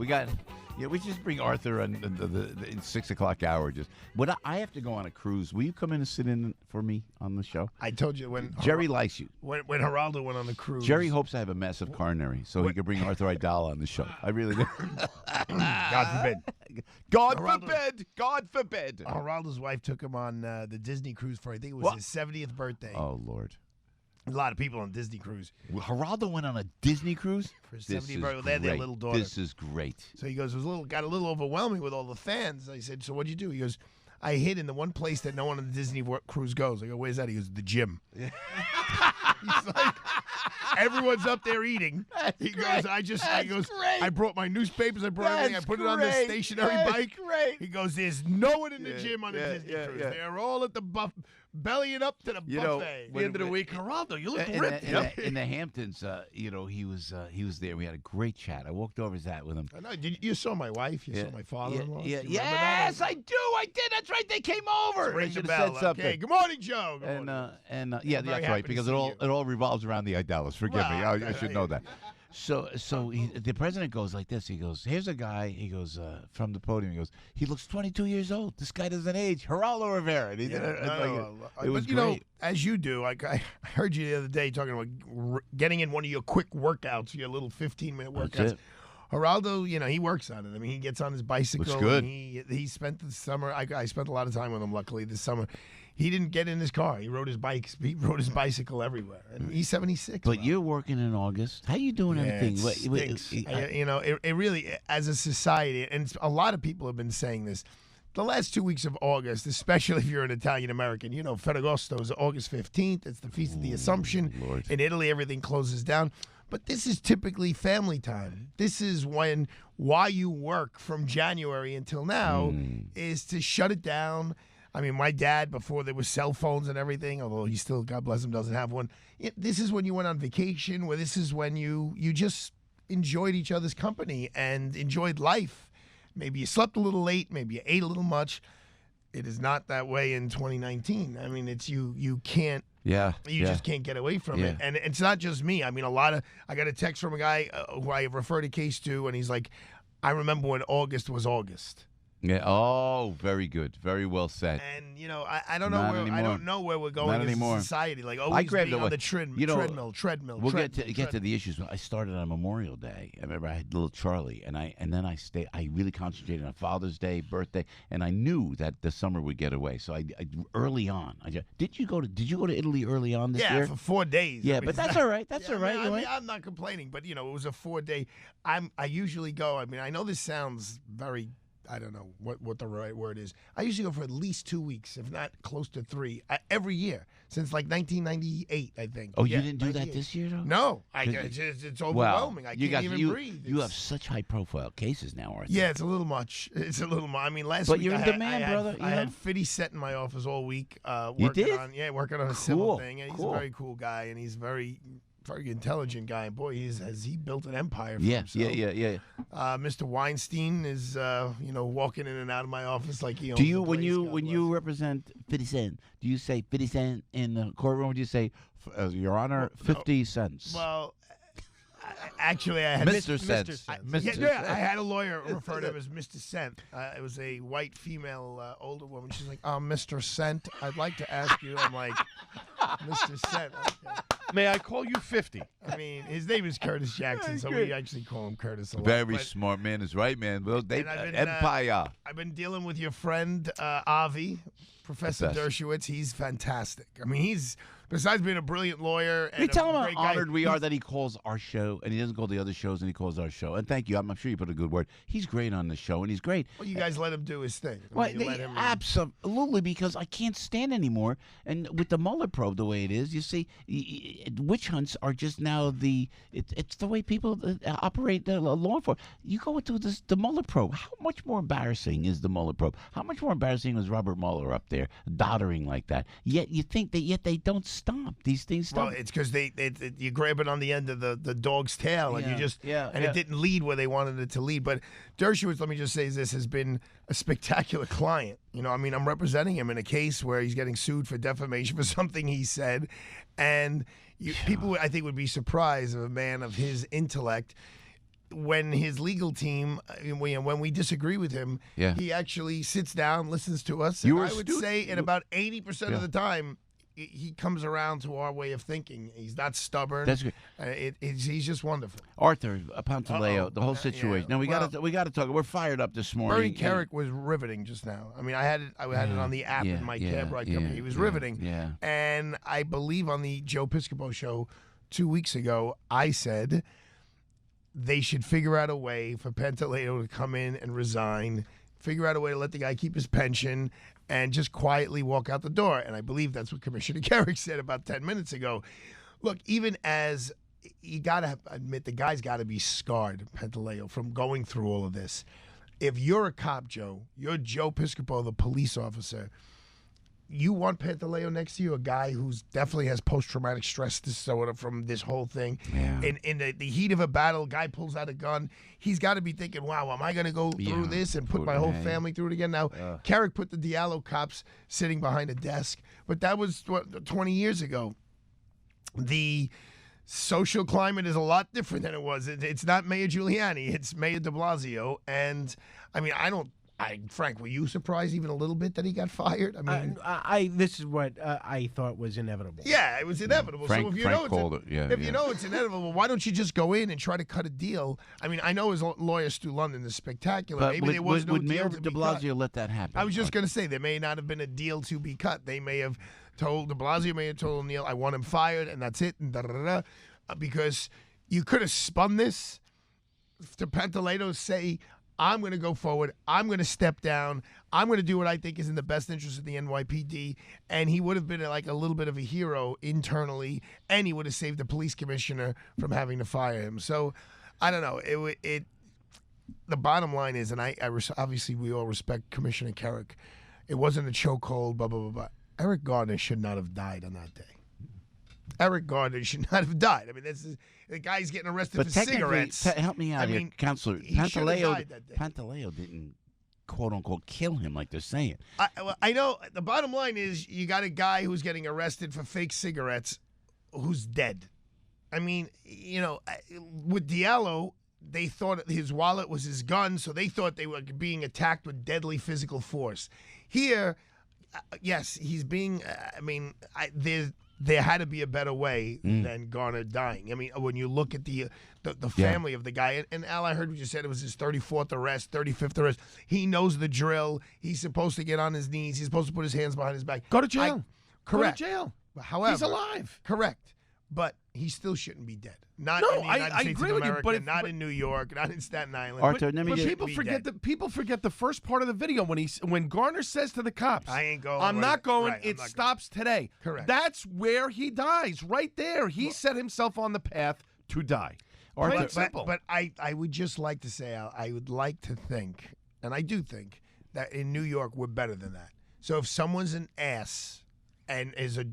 We got. Yeah, we just bring Arthur on the 6 o'clock hour. But I have to go on a cruise. Will you come in and sit in for me on the show? I told you when Jerry likes you. When Geraldo went on the cruise. Jerry hopes I have a massive coronary so he can bring Arthur Aidala on the show. I really do. God forbid. God forbid. Geraldo's wife took him on the Disney cruise for, I think it was his 70th birthday. Oh, Lord. A lot of people on Disney cruise. Geraldo went on a Disney cruise? For his 70th birthday. They had their little daughter. This is great. So he goes, got a little overwhelming with all the fans. I said, so what'd you do? He goes, I hid in the one place that no one on the Disney cruise goes. I go, where's that? He goes, the gym. He's like, everyone's up there eating. He goes, I brought my newspapers, I brought everything, I put it on the stationary bike. Great. He goes, there's no one in the gym on a Disney cruise. They're all at the bellying up to the buffet. At the end of the week, Geraldo, you look ripped. In the Hamptons, he was there. We had a great chat. I walked over to that with him. I know. You saw my wife. You saw my father-in-law. Yes, I do. I did. That's right. They came over. Ring the bell. Okay. Good morning, Joe. Good morning. That's right, because it all revolves around the Idalas. Forgive me. I should know that. So the president goes like this. He goes, here's a guy. He goes from the podium. He goes, he looks 22 years old. This guy doesn't age. Geraldo Rivera. It was great. As you do, I heard you the other day talking about getting in one of your quick workouts, your little 15-minute workouts. That's it. Geraldo, he works on it. I mean, he gets on his bicycle. Looks good. And he spent the summer. I spent a lot of time with him. Luckily, this summer, he didn't get in his car. He rode his bikes. He rode his bicycle everywhere. And he's 76. But you're working in August. How you doing everything? It stinks. It really, as a society, and a lot of people have been saying this. The last 2 weeks of August, especially if you're an Italian American, Ferragosto is August 15th. It's the Feast of the Assumption. Lord. In Italy, everything closes down. But this is typically family time. This is why you work from January until now is to shut it down. I mean, my dad, before there was cell phones and everything, although he still, God bless him, doesn't have one. This is when you went on vacation, where this is when you just enjoyed each other's company and enjoyed life. Maybe you slept a little late, maybe you ate a little much. It is not that way in 2019. I mean, it's you can't. Yeah. You just can't get away from it. And it's not just me. I mean, I got a text from a guy who I referred a case to, and he's like, I remember when August was August. Yeah. Oh, very good. Very well said. And I don't know I don't know where we're going as a society. Like always being on the treadmill. We'll get to the issues. I started on Memorial Day. I remember I had little Charlie, and then I really concentrated on Father's Day, birthday, and I knew that the summer would get away. So I early on. Did you go to Italy early on this year? Yeah, for 4 days. Yeah, but that's all right. That's all right. I'm not complaining, but it was a 4-day. I usually go. I mean, I know this sounds very. I don't know what the right word is. I usually go for at least 2 weeks, if not close to 3, every year since like 1998, I think. Oh, you didn't do that this year, though? No, it's overwhelming. I can't even breathe. You have such high-profile cases now, Arthur. Yeah, it's a little much. It's a little much. I mean, last but week you're in demand, brother. I had Fiddy set in my office all week. Working on a civil thing. And he's a very cool guy, and he's very intelligent guy, and boy, has he built an empire for himself. Yeah. Mr. Weinstein is, walking in and out of my office like he owns Do you, the when place, you represent 50 Cent, do you say 50 Cent in the courtroom, or do you say, Your Honor, 50 cents? Well, actually, I had Mr. Cent. I had a lawyer refer to him as Mr. Cent. It was a white female older woman. She's like, Mr. Cent, I'd like to ask you. I'm like, Mr. Cent. Okay. May I call you 50? I mean, his name is Curtis Jackson, so we actually call him Curtis a lot. Very smart man is right, man. Well, empire. I've been dealing with your friend, Avi, Professor Dershowitz. He's fantastic. I mean, he's, besides being a brilliant lawyer and we tell him how guy, honored we are that he calls our show, and he doesn't call the other shows, and he calls our show. And thank you. I'm sure you put a good word. He's great on the show, and he's great. Well, you guys let him do his thing. Absolutely, because I can't stand anymore. And with the Mueller probe the way it is, you see, witch hunts are just now it's the way people operate law enforcement. You go into the Mueller probe. How much more embarrassing is the Mueller probe? How much more embarrassing was Robert Mueller up there doddering like that? Yet you think that they don't stop. These things stop. Well, it's because you grab it on the end of the dog's tail, and it didn't lead where they wanted it to lead. But Dershowitz, let me just say this, has been a spectacular client. I mean, I'm representing him in a case where he's getting sued for defamation for something he said, and people, I think, would be surprised of a man of his intellect. when his legal team, when we disagree with him, he actually sits down, listens to us. And I would say in about 80% of the time, he comes around to our way of thinking. He's not stubborn. That's good. He's just wonderful. Arthur Pantaleo, the whole situation. Now we got to talk. We're fired up this morning. Bernie Carrick was riveting just now. I mean, I had it on the app in my cab ride company. He was riveting. Yeah. And I believe on the Joe Piscopo show 2 weeks ago, I said they should figure out a way for Pantaleo to come in and resign, figure out a way to let the guy keep his pension, and just quietly walk out the door. And I believe that's what Commissioner Carrick said about 10 minutes ago. Look, even as you got to admit, the guy's got to be scarred, Pantaleo, from going through all of this. If you're a cop, Joe, you're Joe Piscopo, the police officer, you want Pantaleo next to you, a guy who's definitely has post-traumatic stress disorder from this whole thing. Yeah. In the heat of a battle, guy pulls out a gun. He's got to be thinking, wow, am I going to go through this and put my whole family through it again? Now, Carrick put the Diallo cops sitting behind a desk, but that was, 20 years ago. The social climate is a lot different than it was. It's not Mayor Giuliani. It's Mayor de Blasio. And, I mean, Frank, were you surprised even a little bit that he got fired? I mean, this is what I thought was inevitable. Yeah, it was inevitable. Frank, so if you Frank know called it. You know it's inevitable, why don't you just go in and try to cut a deal? I mean, I know his lawyer Stu London is spectacular. But maybe there was no would deal Mayor to de be Blasio cut. let that happen? I was just going to say there may not have been a deal to be cut. They may have told de Blasio may have told O'Neill, I want him fired, and that's it, and da-da-da-da. Because you could have spun this to Pantaleo, say, I'm going to go forward. I'm going to step down. I'm going to do what I think is in the best interest of the NYPD. And he would have been like a little bit of a hero internally, and he would have saved the police commissioner from having to fire him. So, I don't know. The bottom line is, and obviously we all respect Commissioner Carrick, it wasn't a chokehold, blah, blah, blah, blah. Eric Garner should not have died on that day. Eric Garner should not have died. I mean, the guy's getting arrested for cigarettes. Help me out here, Counselor. Pantaleo didn't, quote unquote, kill him like they're saying. I know. The bottom line is you got a guy who's getting arrested for fake cigarettes who's dead. I mean, with Diallo, they thought his wallet was his gun, so they thought they were being attacked with deadly physical force. Here, yes, he's being. There had to be a better way than Garner dying. I mean, when you look at the family of the guy, and Al, I heard what you said, it was his 34th arrest, 35th arrest. He knows the drill. He's supposed to get on his knees. He's supposed to put his hands behind his back. Go to jail. Correct. Go to jail. However, he's alive. Correct. But he still shouldn't be dead. Not No, in the United I States agree of with you, America, but not in New York, not in Staten Island. Arthur, But people forget the first part of the video when Garner says to the cops, I ain't going. I'm not going. Right, It stops today. Correct. That's where he dies. Right there. He set himself on the path to die. Plain and simple. But I would just like to say, Al, I would like to think, and I do think, that in New York we're better than that. So if someone's an ass and is a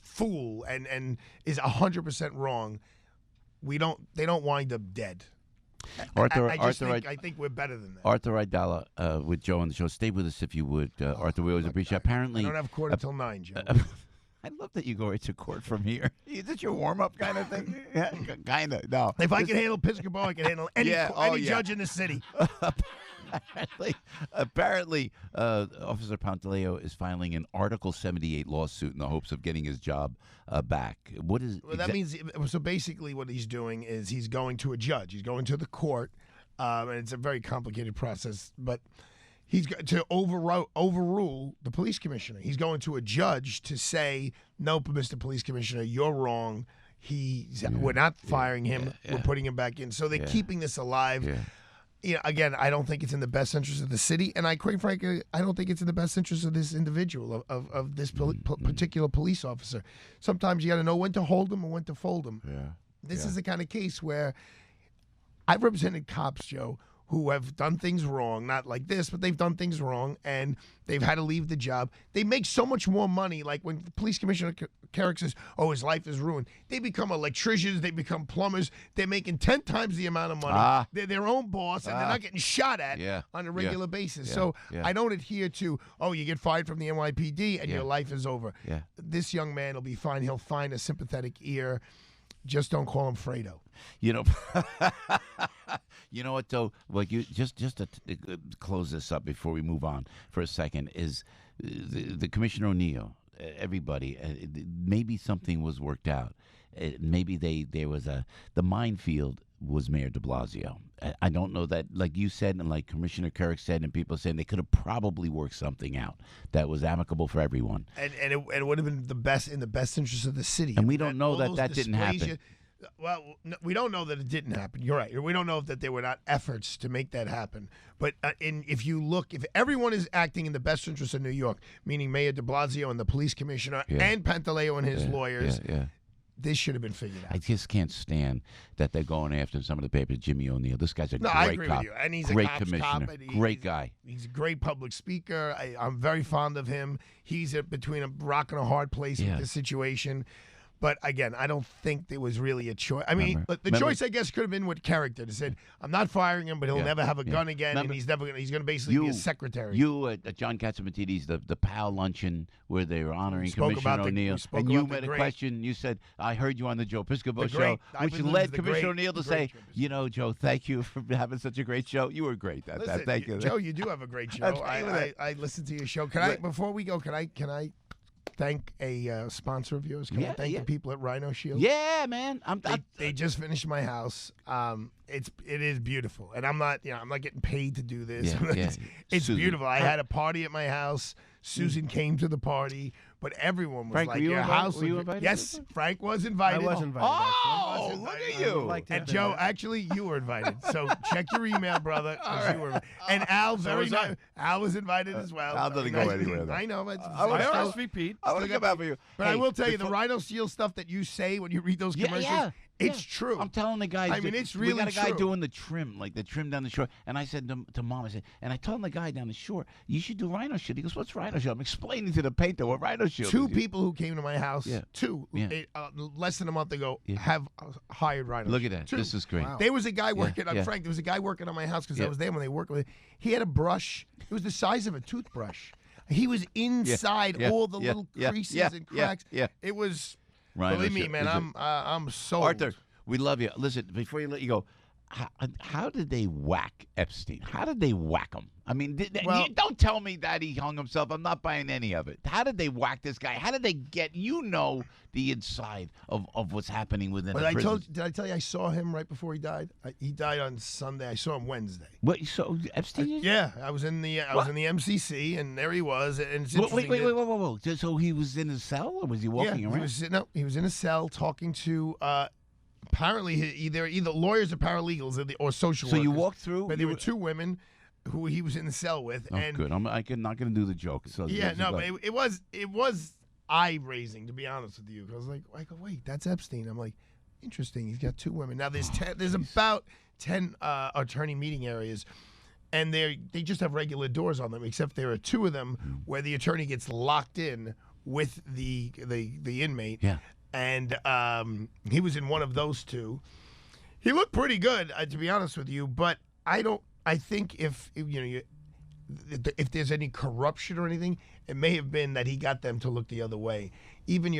fool and is 100% wrong, they don't wind up dead. I think we're better than that. Arthur Aidala with Joe on the show. Stay with us if you would, Arthur. We always appreciate it. Apparently, I don't have court until 9, Joe. I love that you go right to court from here. Is this your warm-up kind of thing? Yeah, kind of. No. If I can handle Piscopo, I can handle any judge in the city. Apparently, Officer Pantaleo is filing an Article 78 lawsuit in the hopes of getting his job back. What is? Well, that means so. Basically, what he's doing is he's going to a judge. He's going to the court, and it's a very complicated process. But he's going to overrule the police commissioner. He's going to a judge to say, "No, Mr. Police Commissioner, you're wrong. We're not firing him. We're putting him back in." So they're keeping this alive. Yeah. Again, I don't think it's in the best interest of the city, and quite frankly, I don't think it's in the best interest of this individual, of this particular police officer. Sometimes you got to know when to hold them and when to fold them. Yeah. This is the kind of case where I've represented cops, Joe, who have done things wrong, not like this, but they've done things wrong, and they've had to leave the job. They make so much more money, like when the police commissioner Carrick says, oh, his life is ruined. They become electricians, they become plumbers, they're making 10 times the amount of money. They're their own boss, and they're not getting shot at on a regular basis. So I don't adhere to, you get fired from the NYPD, and your life is over. Yeah. This young man will be fine. He'll find a sympathetic ear. Just don't call him Fredo. You know what though? Like you just to close this up before we move on for a second is the Commissioner O'Neill. Everybody, maybe something was worked out. Maybe there was the minefield was Mayor De Blasio. I don't know that, like you said, and like Commissioner Kirk said, and people saying they could have probably worked something out that was amicable for everyone. And it would have been in the best interest of the city. And we don't know that didn't happen. Well, no, we don't know that it didn't happen. You're right. We don't know that there were not efforts to make that happen. But if everyone is acting in the best interest of New York, meaning Mayor De Blasio and the police commissioner and Pantaleo and his lawyers, this should have been figured out. I just can't stand that they're going after some of the papers. Jimmy O'Neill. This guy's a great I agree cop. with you. And he's great a cop's commissioner. Cop, and great guy. He's a great public speaker. I'm very fond of him. He's between a rock and a hard place with this situation. But again, I don't think there was really a choice. I mean, the choice, I guess, could have been with character. They said, "I'm not firing him, but he'll never have a gun again, and he's going to basically be a secretary." You at John Catsimatidis, the PAL luncheon where they were honoring Commissioner O'Neill, and you made a question. You said, "I heard you on the Joe Piscopo show," which led Commissioner O'Neill to say, "You know, Joe, thank you for having such a great show. You were great at that. Thank you, Joe. You do have a great show. I listened to your show. Before we go, can I thank a sponsor of yours? Can I thank the people at Rhino Shield? Yeah, man. They just finished my house. It is beautiful, and I'm not getting paid to do this. It's beautiful. I had a party at my house. Susan came to the party, but everyone was Frank, like, "Your house." Were you invited? Yes, Frank was invited. I was invited. Oh, look at you! And Joe, actually, you were invited. So check your email, brother. You were, and Al, Al was invited as well. Al doesn't go anywhere. I know, but I RSVP'd. I want to come out for you. But I will tell you, the Rhino Shield stuff that you say when you read those commercials, it's true. I'm telling the guys. I mean, it's really we got a guy true. doing the trim, like the trim down the shore. And I said to Mom, and I told the guy down the shore, "You should do Rhino Shield." He goes, "What's Rhino Shield?" I'm explaining to the painter what Rhino Shield is. Two people who came to my house, less than a month ago, have hired Rhino. Look at that. Two. This is great. Wow. There was a guy working on Frank. There was a guy working on my house because I was there when they worked with it. He had a brush. It was the size of a toothbrush. He was inside all the little creases and cracks. It was. Rhino believe me, Shield. man. I'm sold. Arthur, we love you. Listen, before you let you go, how did they whack Epstein? How did they whack him? I mean, don't tell me that he hung himself. I'm not buying any of it. How did they whack this guy? How did they get the inside of what's happening within the prison? Did I tell you I saw him right before he died? He died on Sunday. I saw him Wednesday. What? So Epstein? I was in the MCC, and there he was. And it's wait. Whoa. So he was in his cell, or was he walking around? He was in a cell talking to. Apparently, either lawyers or paralegals or social workers. So you walked through? But there were two women who he was in the cell with. Oh, good. I'm not going to do the joke. So but it was eye-raising, to be honest with you. I was like, wait, that's Epstein. I'm like, interesting. He's got two women. Now, there's about 10 attorney meeting areas, and they just have regular doors on them, except there are two of them where the attorney gets locked in with the inmate. Yeah. And he was in one of those two. He looked pretty good, to be honest with you. But I think if there's any corruption or anything, it may have been that he got them to look the other way. Even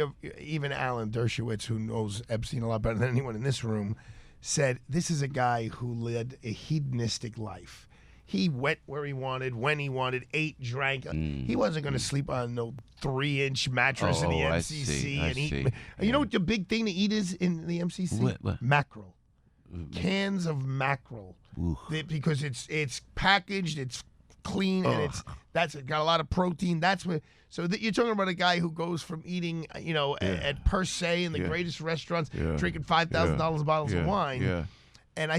Alan Dershowitz, who knows Epstein a lot better than anyone in this room, said this is a guy who led a hedonistic life. He went where he wanted, when he wanted, ate, drank. He wasn't going to sleep on no 3-inch mattress in the MCC and eat. You know what the big thing to eat is in the MCC? What? Mackerel. Cans of mackerel. Because it's packaged, it's clean, and that's got a lot of protein. You're talking about a guy who goes from eating, at Per Se in the greatest restaurants, drinking $5,000 bottles of wine. Yeah. And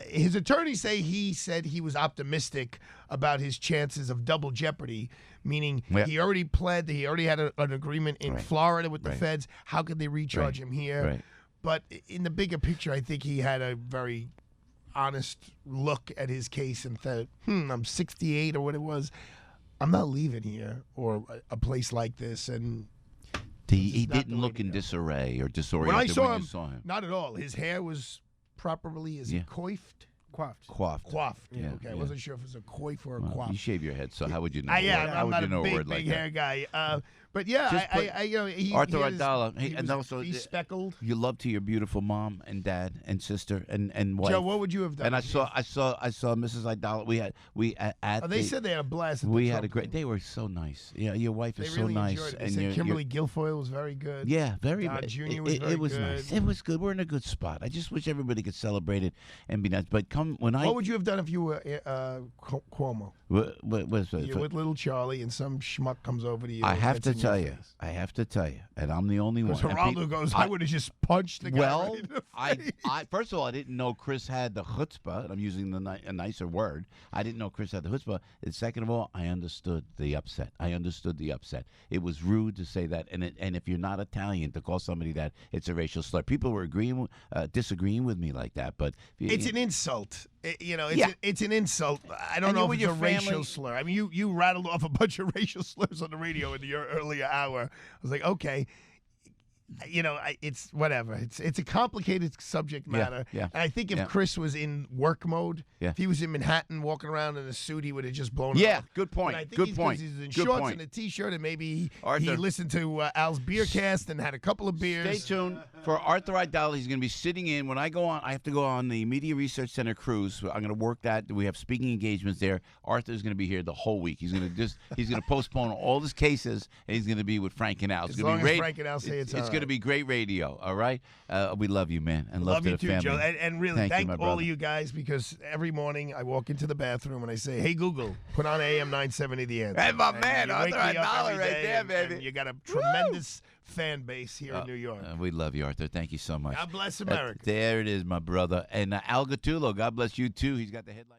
his attorneys say he said he was optimistic about his chances of double jeopardy, meaning he already pled, he already had an agreement in Florida with the feds. How could they recharge him here? Right. But in the bigger picture, I think he had a very honest look at his case and thought, I'm 68 or what it was. I'm not leaving here or a place like this. And he didn't look in disarray or disoriented when I saw you saw him. Not at all. His hair was properly, he coiffed? Coiffed. Coiffed. Yeah, Okay, I yeah. wasn't sure if it was a coif or a Well, coif. you shave your head, so how would you know? I'm would not you a know big, a word big like hair that? guy. But yeah, Just put Arthur Aidala, and also he's speckled. You love to your beautiful mom and dad and sister and wife. Joe, what would you have done? And I saw Mrs. Aidala. We at They said they had a blast. At the we had Trump a great. thing. They were so nice. Yeah, your wife They is really so nice. enjoyed it. They And said you're- Kimberly Guilfoyle was very good. Yeah, very. Don Jr. It, was it, very it was good. nice. It was good. We're in a good spot. I just wish everybody could celebrate it and be nice. But What would you have done if you were Cuomo? what was You're with little Charlie, and some schmuck comes over to you. I and have gets to in your tell you, face. and I'm the only one. Because And Geraldo goes, I would have just punched the guy. Well, right in the I face. first of all, I didn't know Chris had the chutzpah, and I'm using a nicer word. I didn't know Chris had the chutzpah. And second of all, I understood the upset. It was rude to say that, and if you're not Italian, to call somebody that, it's a racial slur. People were disagreeing with me like that, but It's an insult. Yeah. It's an insult. I don't And know you're if with it's a your racial family. slur. I mean, you rattled off a bunch of racial slurs on the radio in the earlier hour. I was like, okay. It's whatever. It's a complicated subject matter. yeah, And I think if yeah. Chris was in work mode, Yeah. if he was in Manhattan walking around in a suit, he would have just blown it Yeah, off. good point. But I think Good he's, point. He's in Good shorts point. and a T-shirt, and maybe he Arthur. listened to Al's beer cast and had a couple of beers. Stay tuned for Arthur Aidala. He's going to be sitting in. When I go on, I have to go on the Media Research Center cruise. I'm going to work that. We have speaking engagements there. Arthur's going to be here the whole week. He's going to postpone all his cases, and he's going to be with Frank and Al. It's As going to long be as great. Frank and Al say it's all going to right. be great radio. All right. We love you, man, and Love to you the too, family. Joe. And really, Thank you, my all brother. of you guys, because every morning I walk into the bathroom and I say, "Hey Google, put on AM 970 The Answer." Hey, my And man, you Arthur wake me up Aidala every right day there, and baby. you got a tremendous fan base here in New York. We love you, Arthur. Thank you so much. God bless America. There it is, my brother. And Al Gattulo, God bless you, too. He's got the headline.